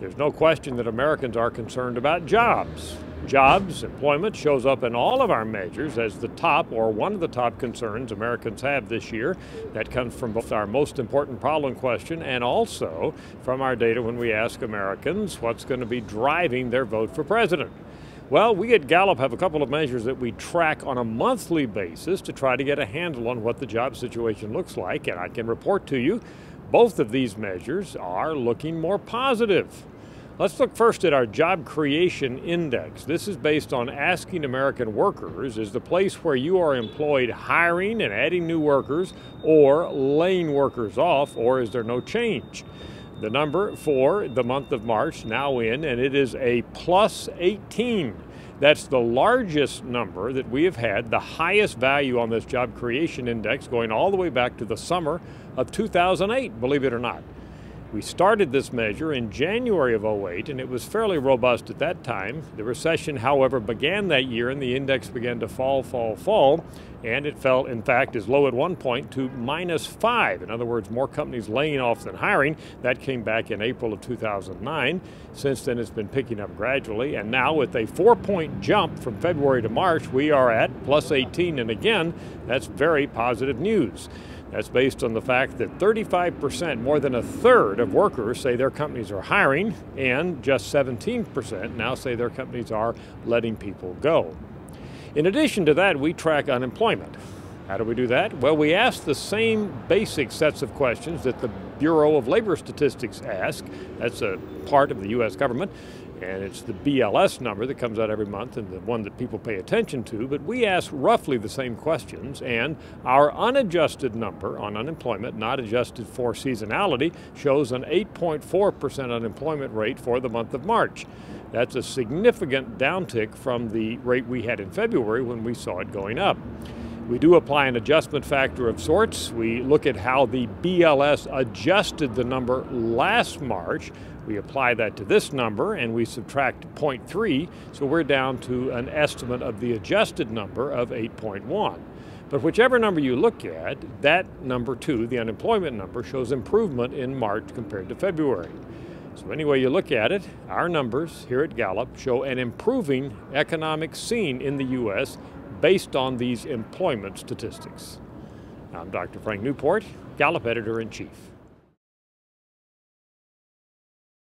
There's no question that Americans are concerned about jobs. Jobs, employment, shows up in all of our measures as the top or one of the top concerns Americans have this year. That comes from both our most important problem question and also from our data when we ask Americans what's going to be driving their vote for president. Well, we at Gallup have a couple of measures that we track on a monthly basis to try to get a handle on what the job situation looks like, and I can report to you both of these measures are looking more positive. Let's look first at our Job Creation Index. This is based on asking American workers, is the place where you are employed hiring and adding new workers or laying workers off, or is there no change? The number for the month of March now in, and it is a plus 18. That's the largest number that we have had, the highest value on this Job Creation Index going all the way back to the summer of 2008, believe it or not. We started this measure in January of '08, and it was fairly robust at that time. The recession, however, began that year, and the index began to fall, and it fell, in fact, as low at one point to -5. In other words, more companies laying off than hiring. That came back in April of 2009. Since then, it's been picking up gradually, and now with a 4-point jump from February to March, we are at plus 18, and again, that's very positive news. That's based on the fact that 35%, more than a third of workers say their companies are hiring, and just 17% now say their companies are letting people go. In addition to that, we track unemployment. How do we do that? Well, we ask the same basic sets of questions that the Bureau of Labor Statistics ask. That's a part of the U.S. government, and it's the BLS number that comes out every month and the one that people pay attention to, but we ask roughly the same questions, and our unadjusted number on unemployment, not adjusted for seasonality, shows an 8.4% unemployment rate for the month of March. That's a significant downtick from the rate we had in February when we saw it going up. We do apply an adjustment factor of sorts. We look at how the BLS adjusted the number last March. We apply that to this number and we subtract 0.3, so we're down to an estimate of the adjusted number of 8.1. But whichever number you look at, that number too, the unemployment number, shows improvement in March compared to February. So any way you look at it, our numbers here at Gallup show an improving economic scene in the U.S. based on these employment statistics. I'm Dr. Frank Newport, Gallup Editor-in-Chief.